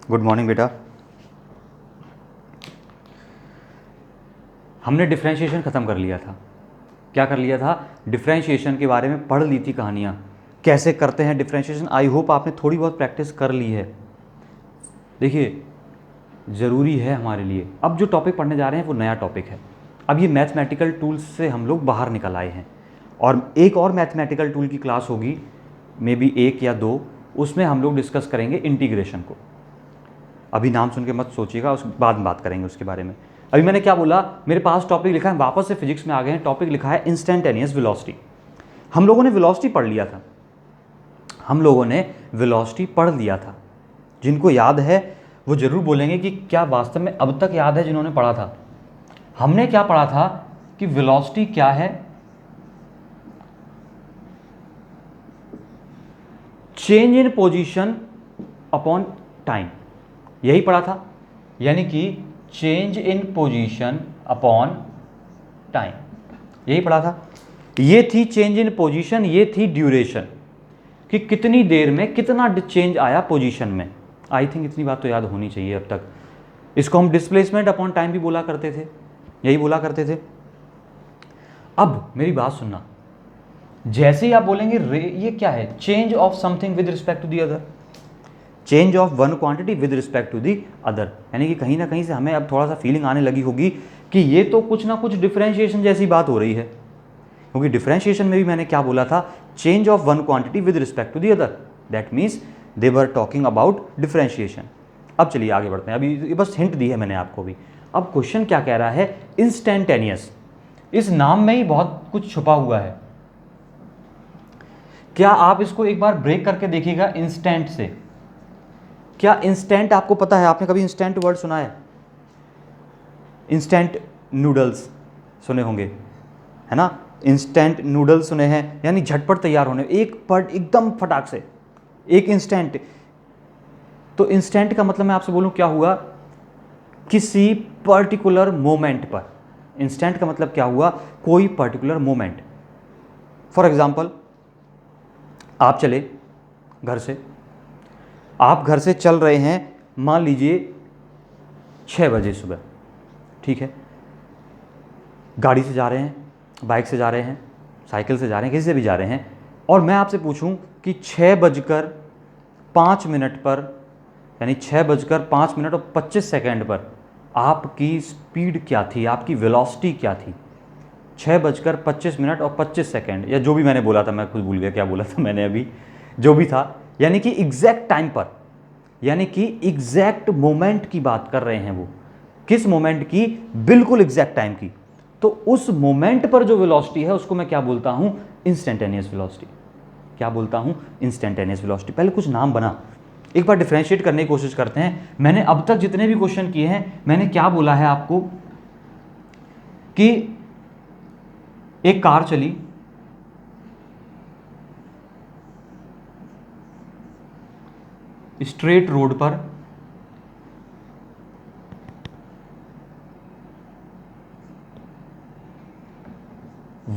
Good morning बेटा। हमने differentiation ख़त्म कर लिया था। क्या कर लिया था? डिफ्रेंशिएशन के बारे में पढ़ ली थी कहानियाँ, कैसे करते हैं डिफ्रेंशिएशन। आई होप आपने थोड़ी बहुत प्रैक्टिस कर ली है। देखिए, ज़रूरी है हमारे लिए। अब जो टॉपिक पढ़ने जा रहे हैं वो नया टॉपिक है। अब ये मैथमेटिकल टूल्स से हम लोग बाहर निकल आए हैं और एक और मैथमेटिकल टूल की क्लास होगी, मे बी 1 या 2, उसमें हम लोग डिस्कस करेंगे इंटीग्रेशन को। अभी नाम सुन के मत सोचिएगा, उस बाद में बात करेंगे उसके बारे में। अभी मैंने क्या बोला, मेरे पास टॉपिक लिखा है, वापस से फिजिक्स में आ गए हैं। टॉपिक लिखा है इंस्टेंटेनियस वेलोसिटी। हम लोगों ने वेलोसिटी पढ़ लिया था, हम लोगों ने वेलोसिटी पढ़ लिया था। जिनको याद है वो जरूर बोलेंगे कि क्या वास्तव में अब तक याद है जिन्होंने पढ़ा था। हमने क्या पढ़ा था कि वेलोसिटी क्या है? Change in position upon time, यही पढ़ा था। यानी कि change in position upon time, यही पढ़ा था। ये थी चेंज इन पोजीशन, ये थी ड्यूरेशन, कि कितनी देर में कितना चेंज आया पोजीशन में। आई थिंक इतनी बात तो याद होनी चाहिए अब तक। इसको हम डिस्प्लेसमेंट अपॉन टाइम भी बोला करते थे, यही बोला करते थे। अब मेरी बात सुनना, जैसे ही आप बोलेंगे ये क्या है? Change of something with respect to the other, change of one quantity with respect to the other. यानी कि कहीं ना कहीं से हमें अब थोड़ा सा फीलिंग आने लगी होगी कि ये तो कुछ ना कुछ डिफरेंशिएशन जैसी बात हो रही है, क्योंकि डिफरेंशिएशन में भी मैंने क्या बोला था? Change of one quantity with respect to the other, that means they were talking about differentiation. अब चलिए आगे बढ़ते हैं। अभी बस हिंट दी है मैंने आपको भी। अब क्वेश्चन क्या कह रहा है? इंस्टेंटेनियस। इस नाम में ही बहुत कुछ छुपा हुआ है। क्या आप इसको एक बार ब्रेक करके देखिएगा इंस्टेंट से। क्या इंस्टेंट आपको पता है? आपने कभी इंस्टेंट वर्ड सुना है? इंस्टेंट नूडल्स सुने होंगे, है ना? इंस्टेंट नूडल्स सुने हैं, यानी झटपट तैयार होने, एक पट एकदम फटाक से, एक इंस्टेंट। तो इंस्टेंट का मतलब मैं आपसे बोलूं क्या हुआ? किसी पर्टिकुलर मोमेंट पर। इंस्टेंट का मतलब क्या हुआ? कोई पर्टिकुलर मोमेंट। फॉर एग्जाम्पल, आप चले घर से, आप घर से चल रहे हैं, मान लीजिए 6 बजे सुबह, ठीक है? गाड़ी से जा रहे हैं, बाइक से जा रहे हैं, साइकिल से जा रहे हैं, किसी से भी जा रहे हैं, और मैं आपसे पूछूं कि 6:05 पर, यानी 6:05 पर आपकी स्पीड क्या थी, आपकी वेलोसिटी क्या थी? 6:25 या जो भी मैंने बोला था, मैं खुद भूल गया क्या बोला था मैंने अभी, जो भी था, यानी कि एग्जैक्ट टाइम पर, यानी कि एग्जैक्ट मोमेंट की बात कर रहे हैं वो। किस मोमेंट की? बिल्कुल एग्जैक्ट टाइम की। तो उस मोमेंट पर जो वेलोसिटी है उसको मैं क्या बोलता हूं? Instantaneous velocity. क्या बोलता हूं? Instantaneous velocity. पहले कुछ नाम बना, एक बार डिफरेंशिएट करने की कोशिश करते हैं। मैंने अब तक जितने भी क्वेश्चन किए हैं, मैंने क्या बोला है आपको कि एक कार चली, स्ट्रेट रोड पर,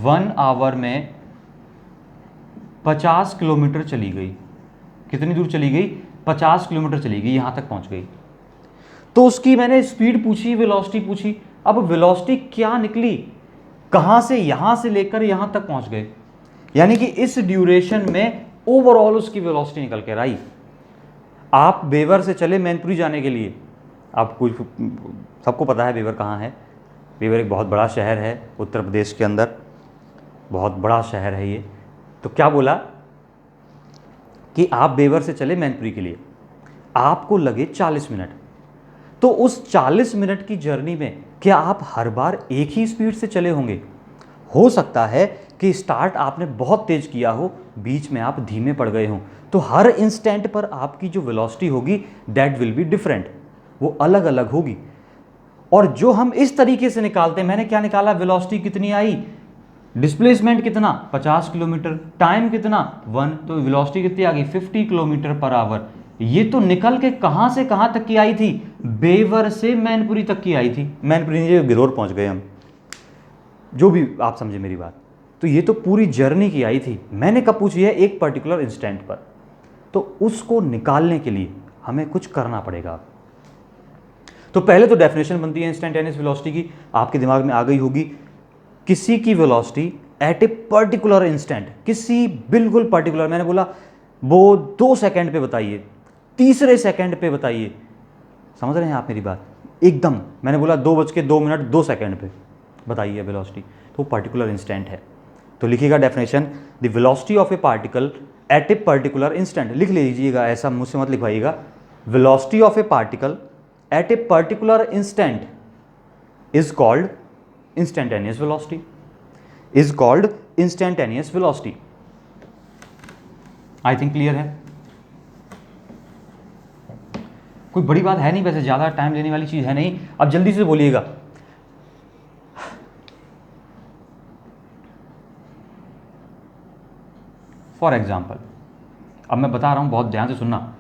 1 आवर में 50 किलोमीटर चली गई। कितनी दूर चली गई? 50 किलोमीटर चली गई, यहां तक पहुंच गई। तो उसकी मैंने स्पीड पूछी, वेलोसिटी पूछी। अब वेलोसिटी क्या निकली? कहां से, यहां से लेकर यहां तक पहुंच गए, यानी कि इस ड्यूरेशन में ओवरऑल उसकी वेलोसिटी निकल कर आई। आप बेवर से चले मैनपुरी जाने के लिए, आप कुछ, सबको पता है बेवर कहाँ है। बेवर एक बहुत बड़ा शहर है उत्तर प्रदेश के अंदर, बहुत बड़ा शहर है ये। तो क्या बोला कि आप बेवर से चले मैनपुरी के लिए, आपको लगे 40 मिनट। तो उस 40 मिनट की जर्नी में क्या आप हर बार एक ही स्पीड से चले होंगे? हो सकता है कि स्टार्ट आपने बहुत तेज किया हो, बीच में आप धीमे पड़ गए हों, तो हर इंस्टेंट पर आपकी जो वेलोसिटी होगी दैट विल बी डिफरेंट, वो अलग अलग होगी। और जो हम इस तरीके से निकालते हैं, मैंने क्या निकाला? वेलोसिटी कितनी आई, डिस्प्लेसमेंट कितना, 50 किलोमीटर, टाइम कितना, 1, तो वेलोसिटी कितनी आ गई, 50 किलोमीटर पर आवर। ये तो निकल के कहां से कहां तक की आई थी? बेवर से मैनपुरी तक की आई थी। मैनपुरी से गिरोर पहुंच गए हम, जो भी आप समझे मेरी बात। तो ये तो पूरी जर्नी की आई थी। मैंने कब पूछी है? एक पर्टिकुलर इंस्टेंट पर। तो उसको निकालने के लिए हमें कुछ करना पड़ेगा। तो पहले तो डेफिनेशन बनती है इंस्टेंटेनियस वेलोसिटी की, आपके दिमाग में आ गई होगी, किसी की velocity at a particular instant, किसी बिल्कुल पर्टिकुलर, मैंने बोला वो 2 सेकंड पे बताइए, तीसरे सेकंड पे बताइए, समझ रहे हैं आप मेरी बात, एकदम मैंने बोला 2:02 2 सेकंड पे बताइए वेलोसिटी, तो पर्टिकुलर इंस्टेंट है। तो लिखिएगा definition, the velocity of a particle at a particular instant, लिख लीजिएगा, ऐसा मुझसे मत लिखवाइएगा, velocity of a particle at a particular instant is called instantaneous velocity, is called instantaneous velocity. I think clear है, कोई बड़ी बात है नहीं, वैसे ज़्यादा टाइम लेने वाली चीज़ है नहीं। अब जल्दी से बोलिएगा, फॉर एग्जाम्पल, अब मैं बता रहा हूँ, बहुत ध्यान से सुनना,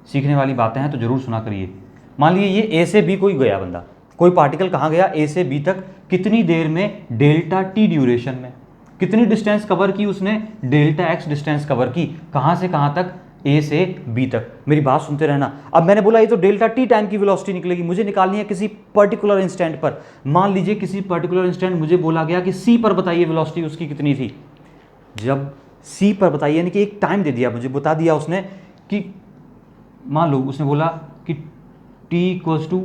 सीखने वाली बातें हैं तो जरूर सुना करिए। मान लीजिए ये ए से बी कोई गया बंदा, कोई पार्टिकल कहाँ गया, ए से बी तक, कितनी देर में, डेल्टा टी ड्यूरेशन में, कितनी डिस्टेंस कवर की उसने, डेल्टा एक्स डिस्टेंस कवर की, कहाँ से कहाँ तक, ए से बी तक। मेरी बात सुनते रहना। अब मैंने बोला ये तो डेल्टा टी टाइम की वेलोसिटी निकलेगी, मुझे निकालनी है किसी पर्टिकुलर इंस्टेंट पर। मान लीजिए किसी पर्टिकुलर इंस्टेंट मुझे बोला गया कि सी पर बताइए वेलोसिटी उसकी कितनी थी। जब सी पर बताइए, यानी कि एक टाइम दे दिया, मुझे बता दिया उसने कि, मान लो उसने बोला कि टी इक्वल्स टू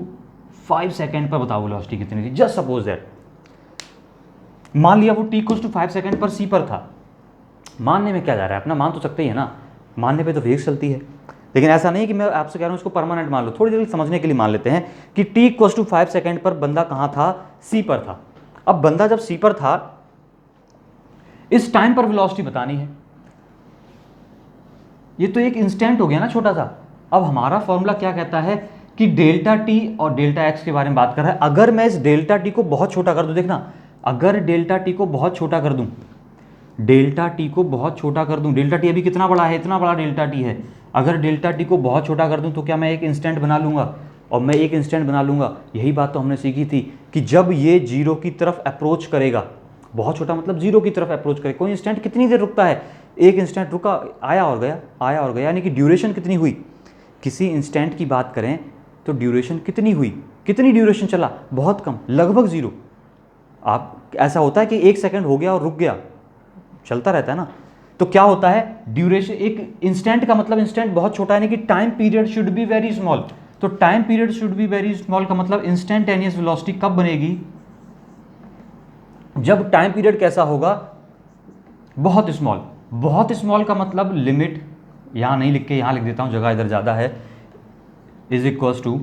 5 सेकेंड पर बताओ वेलोसिटी कितनी थी, जस्ट सपोज दैट। मान लिया वो टी इक्वल्स टू 5 सेकेंड पर सी पर था। मानने में क्या जा रहा है, अपना मान तो सकते ही है ना, मानने पे तो फिजिक्स चलती है। लेकिन ऐसा नहीं कि मैं आपसे कह रहा हूँ इसको परमानेंट मान लो, थोड़ी देर समझने के लिए मान लेते हैं कि टी इक्वल्स टू 5 सेकेंड पर बंदा कहाँ था, सी पर था। अब बंदा जब सी पर था, इस टाइम पर वेलोसिटी बतानी है। ये तो एक इंस्टेंट हो गया ना छोटा सा। अब हमारा फॉर्मूला क्या कहता है कि डेल्टा टी और डेल्टा एक्स के बारे में बात कर रहा है। अगर मैं इस डेल्टा टी को बहुत छोटा कर दूं, देखना, अगर डेल्टा टी को बहुत छोटा कर दूं, डेल्टा टी को बहुत छोटा कर दूं, डेल्टा टी अभी कितना बड़ा है, इतना बड़ा डेल्टा टी है, अगर डेल्टा टी को बहुत छोटा कर दूं तो क्या मैं एक इंस्टेंट बना लूंगा, और मैं एक इंस्टेंट बना लूंगा। यही बात तो हमने सीखी थी कि जब ये जीरो की तरफ अप्रोच करेगा, बहुत छोटा मतलब जीरो की तरफ अप्रोच करे, कोई इंस्टेंट कितनी देर रुकता है, एक इंस्टेंट रुका, आया और गया, आया और गया, यानी कि ड्यूरेशन कितनी हुई, किसी इंस्टेंट की बात करें तो ड्यूरेशन कितनी हुई, कितनी ड्यूरेशन चला, बहुत कम, लगभग जीरो। आप ऐसा होता है कि 1 सेकंड हो गया और रुक गया, चलता रहता है ना। तो क्या होता है, ड्यूरेशन, एक इंस्टेंट का मतलब इंस्टेंट बहुत छोटा है, यानी कि time period should be very small. तो time period should be very small का मतलब इंस्टेंटेनियस वेलोसिटी कब बनेगी, जब टाइम पीरियड कैसा होगा, बहुत स्मॉल। बहुत स्मॉल का मतलब लिमिट, यहां नहीं लिख के यहां लिख देता हूं, जगह इधर ज्यादा है, इज इक्वल्स टू,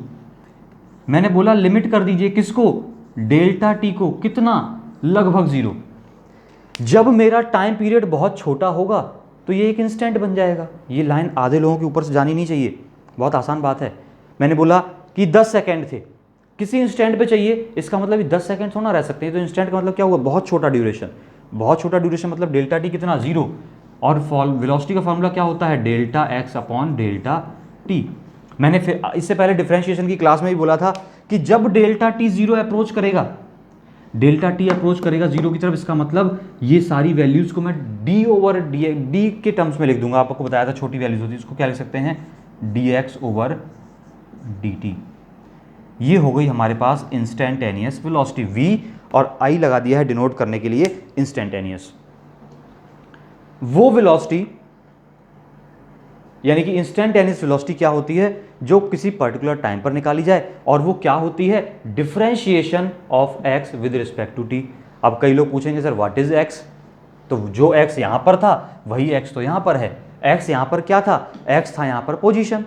मैंने बोला लिमिट कर दीजिए किसको, डेल्टा टी को, कितना, लगभग जीरो। जब मेरा टाइम पीरियड बहुत छोटा होगा तो ये एक इंस्टेंट बन जाएगा। ये लाइन आधे लोगों के ऊपर से जानी नहीं चाहिए, बहुत आसान बात है। मैंने बोला कि 10 सेकंड थे, किसी इंस्टेंट पे चाहिए, इसका मतलब 10 सेकंड थोड़ा रह सकते हैं। तो इंस्टेंट का मतलब क्या हुआ, बहुत छोटा ड्यूरेशन, बहुत छोटा ड्यूरेशन मतलब डेल्टा टी कितना, जीरो। और वेलोसिटी का फॉर्मूला क्या होता है, delta x upon delta T. मैंने फिर इससे पहले डिफरेंशिएशन की क्लास में भी बोला था कि जब डेल्टा टी जीरो अप्रोच करेगा, डेल्टा टी अप्रोच करेगा जीरो की तरफ, इसका मतलब ये सारी वैल्यूज को मैं डी ओवर डी के टर्म्स में लिख दूंगा। आपको बताया था छोटी वैल्यूज होती है, इसको क्या लिख सकते हैं, D x over D T. ये हो गई हमारे पास इंस्टेंटेनियस वेलोसिटी, वी और आई लगा दिया है डिनोट करने के लिए इंस्टेंटेनियस। वो वेलोसिटी यानी कि इंस्टेंटेनियस वेलोसिटी क्या होती है, जो किसी पर्टिकुलर टाइम पर निकाली जाए, और वो क्या होती है, differentiation of x with respect to t. अब कई लोग पूछेंगे सर व्हाट इज एक्स, तो जो एक्स यहां पर था वही एक्स तो यहां पर है। एक्स यहां पर क्या था, एक्स था यहां पर पोजीशन,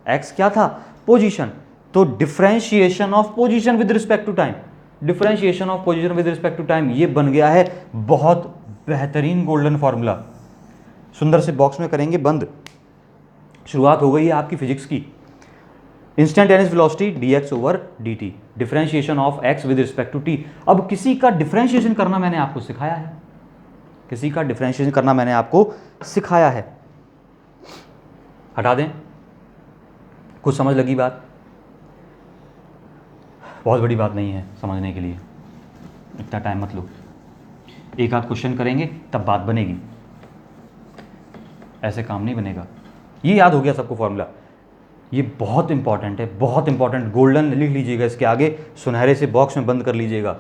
एक्स क्या था, पोजीशन। तो differentiation of position with respect to time, differentiation of position with respect to time, ये बन गया है बहुत बेहतरीन गोल्डन फॉर्मूला। सुंदर से बॉक्स में करेंगे बंद, शुरुआत हो गई है आपकी फिजिक्स की। Instantaneous velocity dx over dt, differentiation of x with respect to t। अब किसी का डिफरेंशिएशन करना मैंने आपको सिखाया है, किसी का डिफरेंशिएशन करना मैंने आपको सिखाया है। हटा दें, कुछ समझ लगी बात, बहुत बड़ी बात नहीं है समझने के लिए, इतना टाइम मत लो, एक आध क्वेश्चन करेंगे तब बात बनेगी, ऐसे काम नहीं बनेगा। ये याद हो गया सबको फॉर्मूला, ये बहुत इंपॉर्टेंट है, बहुत इंपॉर्टेंट, गोल्डन लिख लीजिएगा इसके आगे, सुनहरे से बॉक्स में बंद कर लीजिएगा।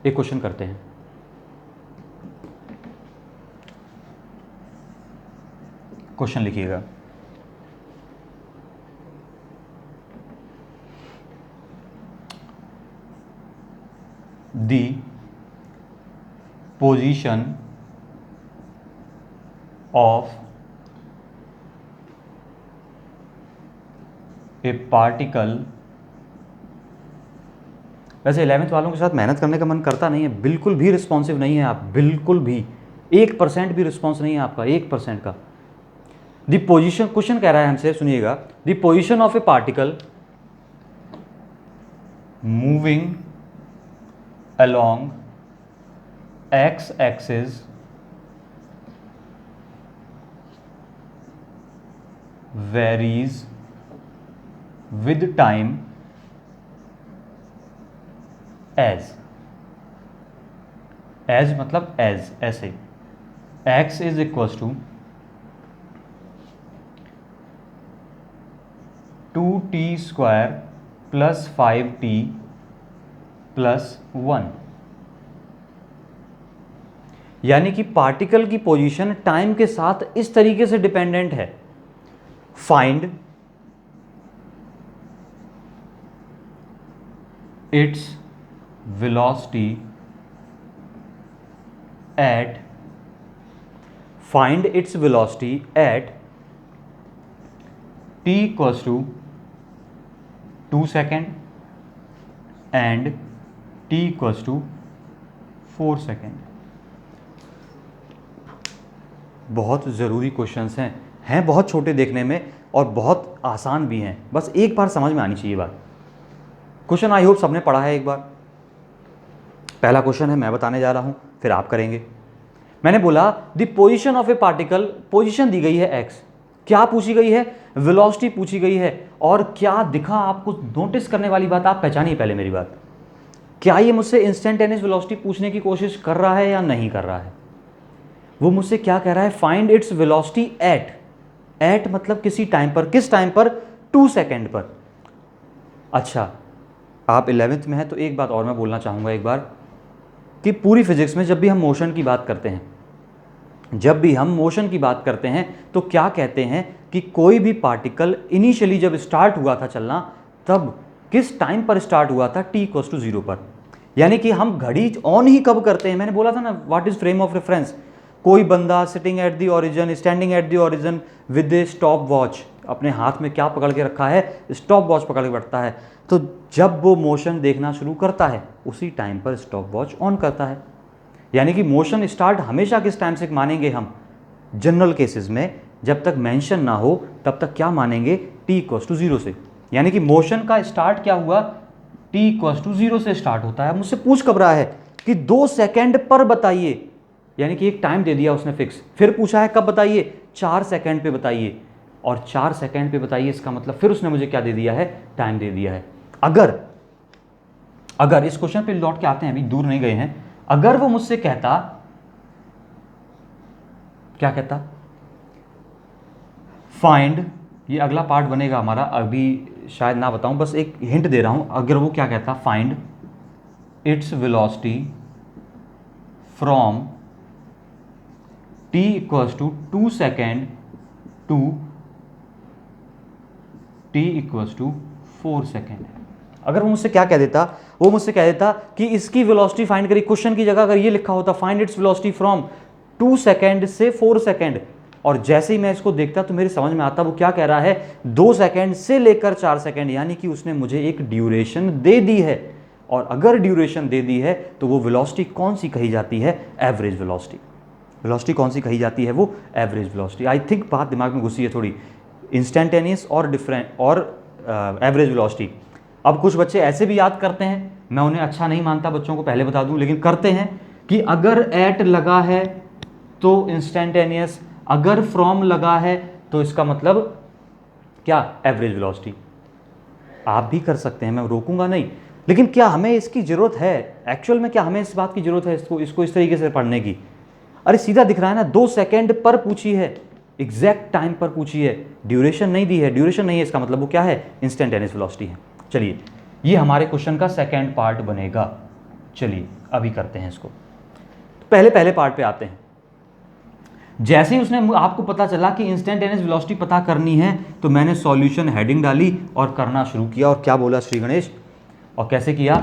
एक क्वेश्चन करते हैं। क्वेश्चन लिखिएगा, the position of a particle. वैसे 11th वालों के साथ मेहनत करने का मन करता नहीं है, बिल्कुल भी रिस्पॉन्सिव नहीं है आप, बिल्कुल भी 1% भी रिस्पॉन्स नहीं है आपका, 1% का। द पोजीशन, क्वेश्चन कह रहा है हमसे, सुनिएगा, the position of a particle moving along x axis varies with time as मतलब as, ऐसे x is equals to 2t square plus 5t plus 1, यानी कि पार्टिकल की पोजीशन टाइम के साथ इस तरीके से डिपेंडेंट है। Find its velocity at, find its velocity at t equals to 2 second and t equals to 4 second. बहुत ज़रूरी क्वेश्चंस हैं बहुत छोटे देखने में और बहुत आसान भी हैं, बस एक बार समझ में आनी चाहिए बात। क्वेश्चन आई होप सबने पढ़ा है एक बार। पहला क्वेश्चन है, मैं बताने जा रहा हूँ, फिर आप करेंगे। मैंने बोला the position of a particle, position दी गई है x, क्या पूछी गई है, वेलोसिटी पूछी गई है, और क्या दिखा आपको, नोटिस करने वाली बात आप पहचानिए पहले मेरी बात। क्या ये मुझसे इंस्टेंटेनियस वेलोसिटी पूछने की कोशिश कर रहा है या नहीं कर रहा है? वो मुझसे क्या कह रहा है, फाइंड इट्स वेलोसिटी एट मतलब किसी टाइम पर, किस टाइम पर, 2 सेकेंड पर। अच्छा, आप 11th में हैं तो एक बात और मैं बोलना चाहूँगा एक बार, कि पूरी फिजिक्स में जब भी हम मोशन की बात करते हैं, जब भी हम मोशन की बात करते हैं तो क्या कहते हैं कि कोई भी पार्टिकल इनिशियली जब स्टार्ट हुआ था चलना, तब किस टाइम पर स्टार्ट हुआ था, t इक्वल्स टू 0 पर। यानी कि हम घड़ी ऑन ही कब करते हैं, मैंने बोला था ना, what is frame of reference. कोई बंदा sitting at the origin, standing at the origin with A stop watch, अपने हाथ में क्या पकड़ के रखा है, स्टॉप वॉच पकड़ के बैठता है। तो जब वो मोशन देखना शुरू करता है उसी टाइम पर स्टॉप वॉच ऑन करता है। यानी कि मोशन स्टार्ट हमेशा किस टाइम से मानेंगे हम, जनरल केसेस में जब तक मेंशन ना हो तब तक क्या मानेंगे, t इक्वल्स टू 0 से। यानी कि मोशन का स्टार्ट क्या हुआ, t इक्वल्स टू 0 से स्टार्ट होता है। मुझसे पूछ कब रहा है कि 2 सेकेंड पर बताइए, यानी कि एक टाइम दे दिया उसने फिक्स, फिर पूछा है कब बताइए, 4 सेकेंड पे बताइए, और 4 सेकेंड पे बताइए, इसका मतलब फिर उसने मुझे क्या दे दिया है, टाइम दे दिया है। अगर इस क्वेश्चन पे लौट के आते हैं, अभी दूर नहीं गए हैं, अगर वो मुझसे कहता, क्या कहता, फाइंड, ये अगला पार्ट बनेगा हमारा, अभी शायद ना बताऊं, बस एक हिंट दे रहा हूं। अगर वो क्या कहता, find its velocity from t equals to 2 second to t equals to 4 second. अगर वो मुझसे क्या कह देता, वो मुझसे कह देता कि इसकी वेलोसिटी फाइंड करिए, क्वेश्चन की जगह अगर ये लिखा होता find its velocity from 2 second से 4 सेकेंड, और जैसे ही मैं इसको देखता तो मेरी समझ में आता वो क्या कह रहा है, 2 सेकेंड से लेकर 4 सेकेंड, यानी कि उसने मुझे एक ड्यूरेशन दे दी है। और अगर ड्यूरेशन दे दी है तो वो वेलोसिटी कौन सी कही जाती है, एवरेज वेलोसिटी। वेलोसिटी कौन सी कही जाती है, वो एवरेज वेलोसिटी। आई थिंक बात दिमाग में घुसी है थोड़ी, इंस्टेंटेनियस और डिफरेंट और एवरेज वेलोसिटी। अब कुछ बच्चे ऐसे भी याद करते हैं, मैं उन्हें अच्छा नहीं मानता, बच्चों को पहले बता दूं, लेकिन करते हैं कि अगर एट लगा है तो इंस्टेंटेनियस, अगर फ्रॉम लगा है तो इसका मतलब क्या, एवरेज वेलोसिटी। आप भी कर सकते हैं, मैं रोकूंगा नहीं, लेकिन क्या हमें इसकी ज़रूरत है? एक्चुअल में क्या हमें इस बात की जरूरत है इसको इस तरीके से पढ़ने की? अरे सीधा दिख रहा है ना, 2 सेकेंड पर पूछी है, एग्जैक्ट टाइम पर पूछी है, ड्यूरेशन नहीं दी है। ड्यूरेशन नहीं है इसका मतलब वो क्या है? इंस्टेंटेनियस वेलोसिटी है। चलिए ये हमारे क्वेश्चन का सेकेंड पार्ट बनेगा। चलिए अभी करते हैं इसको। तो पहले पार्ट पे आते हैं। जैसे ही उसने आपको पता चला कि इंस्टेंटेनियस वेलोसिटी पता करनी है तो मैंने सॉल्यूशन हेडिंग डाली और करना शुरू किया। और क्या बोला श्री गणेश, और कैसे किया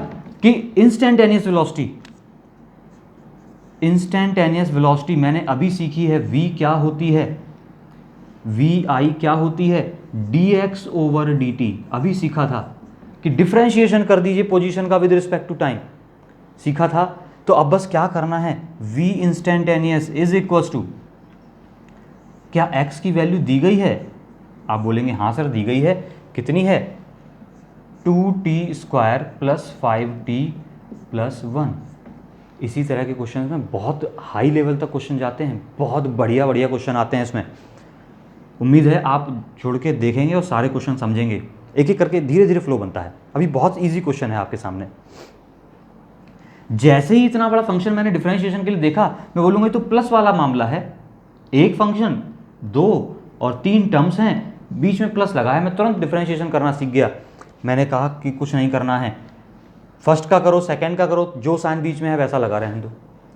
कि इंस्टेंटेनियस वेलोसिटी मैंने अभी सीखी है। v क्या होती है? vi क्या होती है? dx over dt। अभी सीखा था कि डिफरेंशिएशन कर दीजिए पोजीशन का विद रिस्पेक्ट टू टाइम, सीखा था। तो अब बस क्या करना है, v instantaneous is equal to, क्या x की वैल्यू दी गई है? आप बोलेंगे हाँ सर दी गई है। कितनी है? 2t square plus 5t plus 1। इसी तरह के क्वेश्चन में बहुत हाई लेवल तक क्वेश्चन जाते हैं, बहुत बढ़िया बढ़िया क्वेश्चन आते हैं इसमें। उम्मीद है आप छोड़ के देखेंगे और सारे क्वेश्चन समझेंगे। एक एक करके धीरे धीरे फ्लो बनता है। अभी बहुत इजी क्वेश्चन है आपके सामने। जैसे ही इतना बड़ा फंक्शन मैंने डिफरेंशिएशन के लिए देखा, मैं बोलूँगा तो प्लस वाला मामला है। एक फंक्शन, 2 और 3 टर्म्स हैं, बीच में प्लस लगा है, मैं तुरंत डिफरेंशिएशन करना सीख गया। मैंने कहा कि कुछ नहीं करना है, फर्स्ट का करो सेकंड का करो, जो साइन बीच में है वैसा लगा रहने दो।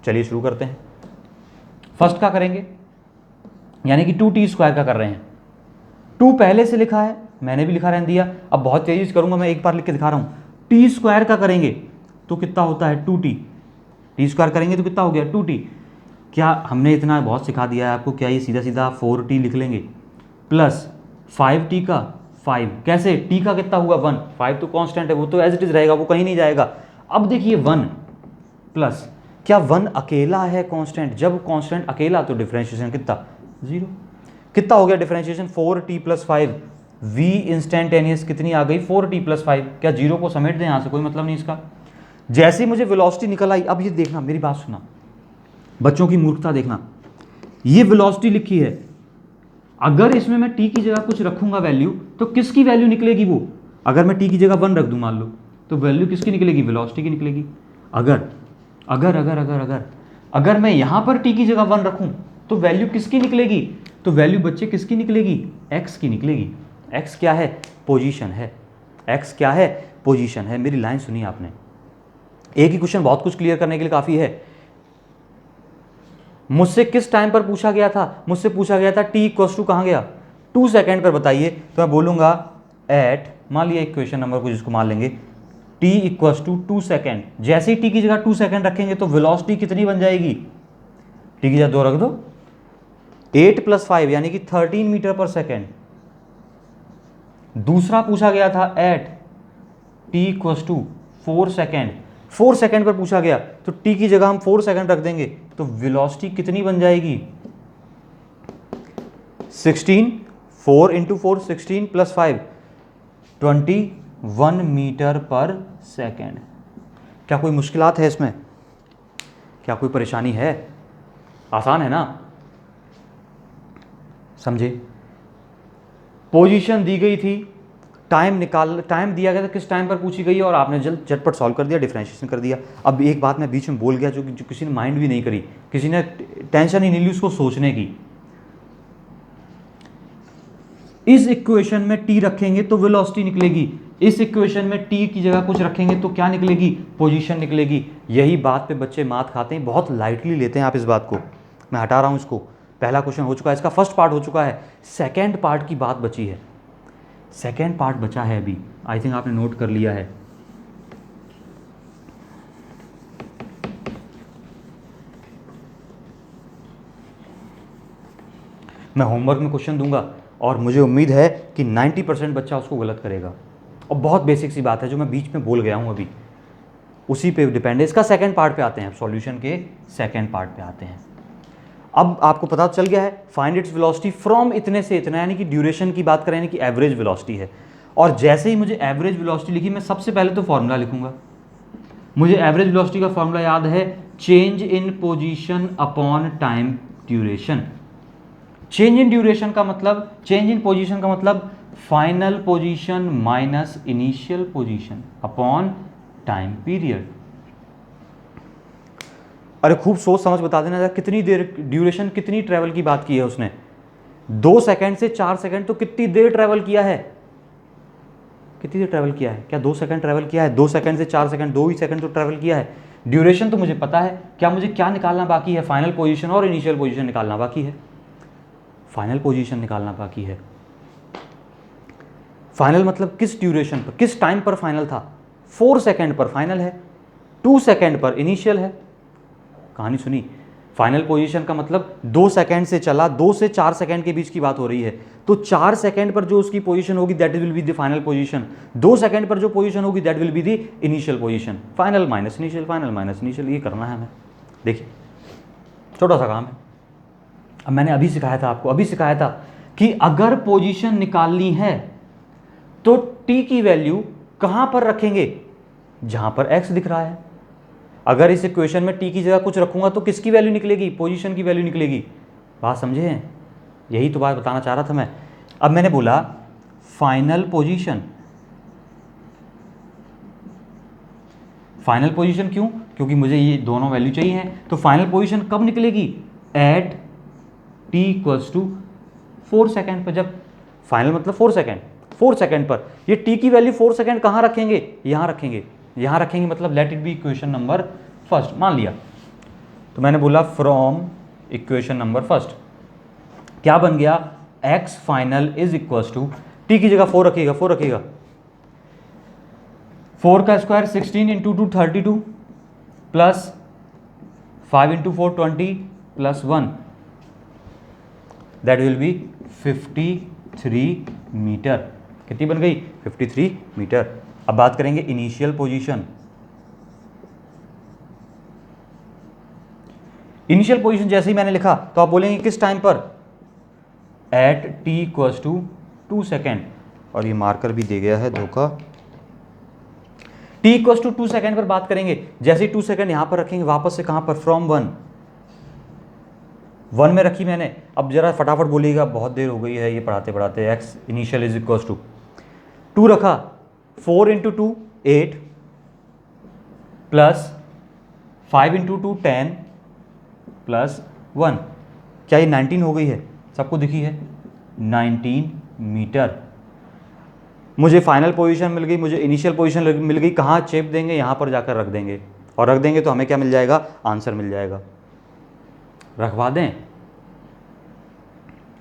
चलिए शुरू करते हैं। फर्स्ट का करेंगे, यानी कि 2t स्क्वायर का कर रहे हैं। 2 पहले से लिखा है, मैंने भी लिखा रहने दिया। अब बहुत तेजी से करूंगा, मैं एक बार लिख के दिखा रहा हूँ। t स्क्वायर का करेंगे तो कितना होता है? 2t। t स्क्वायर करेंगे तो कितना हो गया? 2t। क्या हमने इतना बहुत सिखा दिया है आपको, क्या ये सीधा सीधा 4t लिख लेंगे प्लस 5t का 5? कैसे? t का कितना हुआ? 1। 5 तो कांस्टेंट है, वो तो एज इट इज रहेगा, वो कहीं नहीं जाएगा। अब देखिए 1 प्लस, क्या 1 अकेला है कांस्टेंट? जब कांस्टेंट अकेला तो डिफरेंशिएशन कितना? 0। कितना हो गया differentiation? 4t plus 5। v instantaneous कितनी आ गई? 4t plus 5। क्या 0 को समेट दें यहाँ से? कोई मतलब नहीं इसका। जैसे ही मुझे वेलोसिटी निकल आई, अब ये देखना, मेरी बात सुना, बच्चों की मूर्खता देखना। ये वेलोसिटी लिखी है, अगर इसमें मैं t की जगह कुछ रखूंगा वैल्यू, तो किसकी वैल्यू निकलेगी वो? अगर मैं t की जगह 1 रख दूं मान लो, तो वैल्यू किसकी निकलेगी? वेलोसिटी की निकलेगी। अगर अगर अगर अगर अगर अगर मैं यहां पर t की जगह 1 रखूं तो वैल्यू किसकी निकलेगी? तो वैल्यू बच्चे किसकी निकलेगी? x की निकलेगी। x क्या है? पोजीशन है। x क्या है? पोजीशन है। मेरी लाइन सुनी आपने? एक ही क्वेश्चन बहुत कुछ क्लियर करने के लिए काफी है। मुझसे किस टाइम पर पूछा गया था? मुझसे पूछा गया था t इक्वल्स टू कहाँ गया? 2 सेकेंड पर बताइए। तो मैं बोलूंगा एट, मान लिया इक्वेशन नंबर को जिसको मान लेंगे, t इक्वल्स टू 2 सेकेंड। जैसे ही t की जगह 2 सेकेंड रखेंगे तो वेलोसिटी कितनी बन जाएगी? t की जगह 2 रख दो, 8 प्लस 5 यानी कि 13 मीटर पर सेकेंड। दूसरा पूछा गया था at t equals to 4 second. 4 second पर पूछा गया तो t की जगह हम 4 सेकेंड रख देंगे तो वेलोसिटी कितनी बन जाएगी? 16, 4 इंटू 4 16 प्लस 5 21 मीटर पर सेकेंड। क्या कोई मुश्किलात है इसमें? क्या कोई परेशानी है? आसान है ना? समझे? पोजीशन दी गई थी, टाइम दिया गया था, किस टाइम पर पूछी गई है, और आपने झटपट सॉल्व कर दिया, डिफरेंशिएशन कर दिया। अब एक बात मैं बीच में बोल गया जो किसी ने माइंड भी नहीं करी, किसी ने टेंशन ही नहीं ली उसको सोचने की। इस इक्वेशन में t रखेंगे तो वेलोसिटी निकलेगी, इस इक्वेशन में t की जगह कुछ रखेंगे तो क्या निकलेगी? पोजीशन निकलेगी। यही बात पे बच्चे मात खाते हैं, बहुत लाइटली लेते हैं आप इस बात को। मैं हटा रहा हूं इसको। पहला क्वेश्चन हो चुका है, इसका फर्स्ट पार्ट हो चुका है, सेकेंड पार्ट की बात बची है। सेकेंड पार्ट बचा है अभी, आई थिंक आपने नोट कर लिया है। मैं होमवर्क में क्वेश्चन दूंगा और मुझे उम्मीद है कि 90% बच्चा उसको गलत करेगा, और बहुत बेसिक सी बात है जो मैं बीच में बोल गया हूं अभी, उसी पे डिपेंड है। इसका सेकेंड पार्ट पे आते हैं, सॉल्यूशन के सेकेंड पार्ट पे आते हैं। अब आपको पता चल गया है फाइंड इट्स वेलोसिटी फ्रॉम इतने से इतना, यानी कि ड्यूरेशन की बात करें, यानी कि एवरेज वेलोसिटी है। और जैसे ही मुझे एवरेज वेलोसिटी लिखी, मैं सबसे पहले तो फॉर्मूला लिखूंगा। मुझे एवरेज वेलोसिटी का फॉर्मूला याद है, change in position upon time duration. Change in duration का मतलब, चेंज इन पोजीशन का मतलब final position minus initial position upon time period. अरे खूब सोच समझ बता देना यार, कितनी देर ड्यूरेशन, कितनी ट्रैवल की बात की है उसने, 2 सेकंड से 4 सेकंड, तो कितनी देर ट्रैवल किया है, कितनी देर ट्रैवल किया है, क्या 2 सेकंड ट्रैवल किया है, 2 सेकंड से 4 सेकंड, 2 ही सेकंड तो ट्रैवल किया है। ड्यूरेशन तो मुझे पता है, क्या मुझे क्या निकालना बाकी है, फाइनल पोजीशन और इनिशियल पोजीशन निकालना बाकी है, फाइनल पोजीशन निकालना बाकी है। फाइनल मतलब किस ड्यूरेशन पर, किस टाइम पर फाइनल था, 4 सेकंड पर फाइनल है, 2 सेकंड पर इनिशियल है। कहानी सुनी, फाइनल पोजीशन का मतलब 2 सेकंड से चला, 2 से 4 सेकंड के बीच की बात हो रही है, तो 4 सेकंड पर जो उसकी पोजीशन होगी that will be the final position, 2 second पर जो पोजीशन होगी that will be the initial position. Final minus initial, final minus initial, ये करना है हमें। देखिए छोटा सा काम है, अब मैंने अभी सिखाया था आपको, अभी सिखाया था कि अगर पोजीशन निकालनी है तो टी की वैल्यू कहां पर रखेंगे, जहां पर एक्स दिख रहा है। अगर इस इक्वेशन में टी की जगह कुछ रखूंगा तो किसकी वैल्यू निकलेगी, पोजीशन की वैल्यू निकलेगी। बात समझे हैं, यही तो बात बताना चाह रहा था मैं। अब मैंने बोला फाइनल पोजीशन, फाइनल पोजीशन क्यों, क्योंकि मुझे ये दोनों वैल्यू चाहिए हैं। तो फाइनल पोजीशन कब निकलेगी, at t equals to 4 second पर, जब फाइनल मतलब 4 सेकेंड, 4 सेकेंड पर ये टी की वैल्यू 4 सेकेंड कहाँ रखेंगे, यहाँ रखेंगे, यहाँ रखेंगे, मतलब let it be equation number first मान लिया। तो मैंने बोला फ्रॉम इक्वेशन नंबर फर्स्ट क्या बन गया, x final is equals to, t की जगह 4 रखिएगा, 4 रखिएगा, 4 का square 16 into 2 32 plus 5 into 4 20 plus 1 that will be 53 metre. कितनी बन गई, 53 मीटर। अब बात करेंगे इनिशियल पोजीशन। इनिशियल पोजीशन जैसे ही मैंने लिखा तो आप बोलेंगे किस टाइम पर, at t equals to 2 second, और ये मार्कर भी दे गया है धोखा। टी इक्वल्स टू 2 सेकेंड पर बात करेंगे, जैसे ही 2 सेकेंड यहां पर रखेंगे, वापस से कहां पर, फ्रॉम 1 में रखी मैंने। अब जरा फटाफट बोलिएगा, बहुत देर हो गई है ये पढ़ाते पढ़ाते। X initial is equals to 2 रखा, 4 इंटू 2 8 प्लस 5 इंटू 2 10 प्लस 1, क्या ये 19 हो गई है, सबको दिखी है, 19 मीटर। मुझे फाइनल पोजीशन मिल गई, मुझे इनिशियल पोजीशन मिल गई, कहाँ चेप देंगे, यहाँ पर जाकर रख देंगे, और रख देंगे तो हमें क्या मिल जाएगा, आंसर मिल जाएगा। रखवा दें,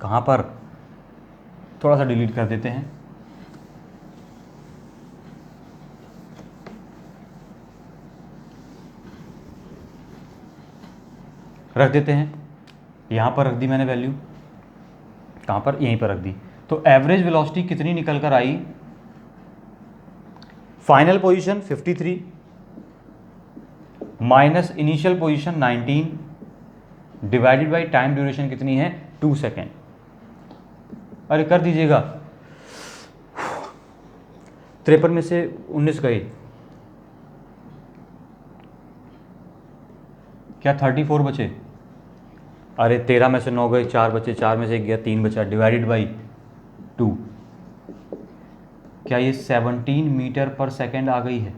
कहाँ पर, थोड़ा सा डिलीट कर देते हैं, रख देते हैं, यहाँ पर रख दी मैंने वैल्यू, कहाँ पर, यहीं पर रख दी। तो एवरेज वेलोसिटी कितनी निकल कर आई, final position 53 minus initial position 19 divided by time duration कितनी है, 2 सेकेंड। अरे कर दीजिएगा, 53 में से 19 गए, क्या 34 बचे, अरे 13 में से 9 गए, 4 बचे, 4 में से 1 गया, 3 बचा, डिवाइडेड बाई 2, क्या ये 17 मीटर पर सेकेंड आ गई है,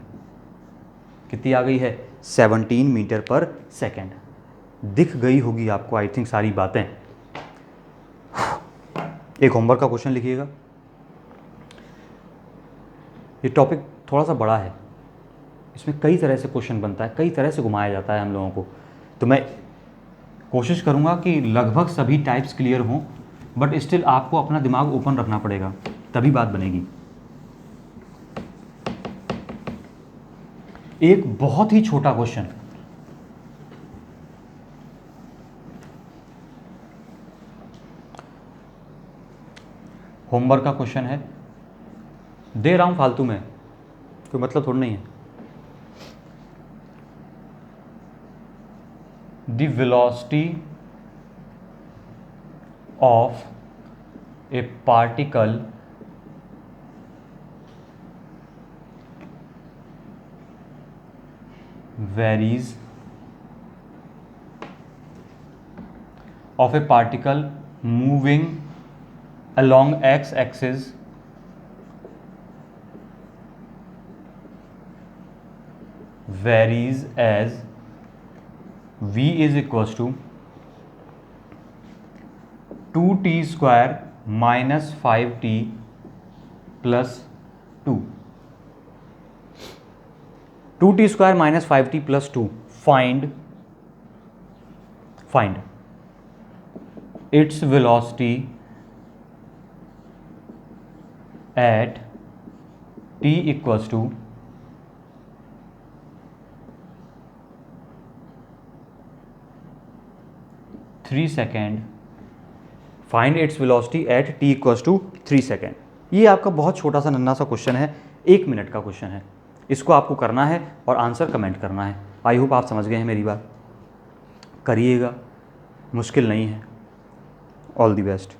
कितनी आ गई है, 17 मीटर पर सेकेंड। दिख गई होगी आपको आई थिंक सारी बातें। एक होमवर्क का क्वेश्चन लिखिएगा, ये टॉपिक थोड़ा सा बड़ा है, इसमें कई तरह से क्वेश्चन बनता है, कई तरह से घुमाया जाता है हम लोगों को, तो मैं कोशिश करूंगा कि लगभग सभी टाइप्स क्लियर हों, बट स्टिल आपको अपना दिमाग ओपन रखना पड़ेगा, तभी बात बनेगी। एक बहुत ही छोटा क्वेश्चन, होमवर्क का क्वेश्चन है, दे रहा हूं फालतू में, कोई मतलब थोड़ा नहीं है। The velocity of a particle varies of a particle moving along x-axis varies as v is equals to 2t² minus 5t plus 2, 2t² minus 5t plus 2, find its velocity at t equals to 3 second. Find its velocity at t equals to 3 second. ये आपका बहुत छोटा सा नन्ना सा question है, 1 minute का question है। इसको आपको करना है और आंसर कमेंट करना है। आई होप आप समझ गए हैं मेरी बात। करिएगा, मुश्किल नहीं है। All the best.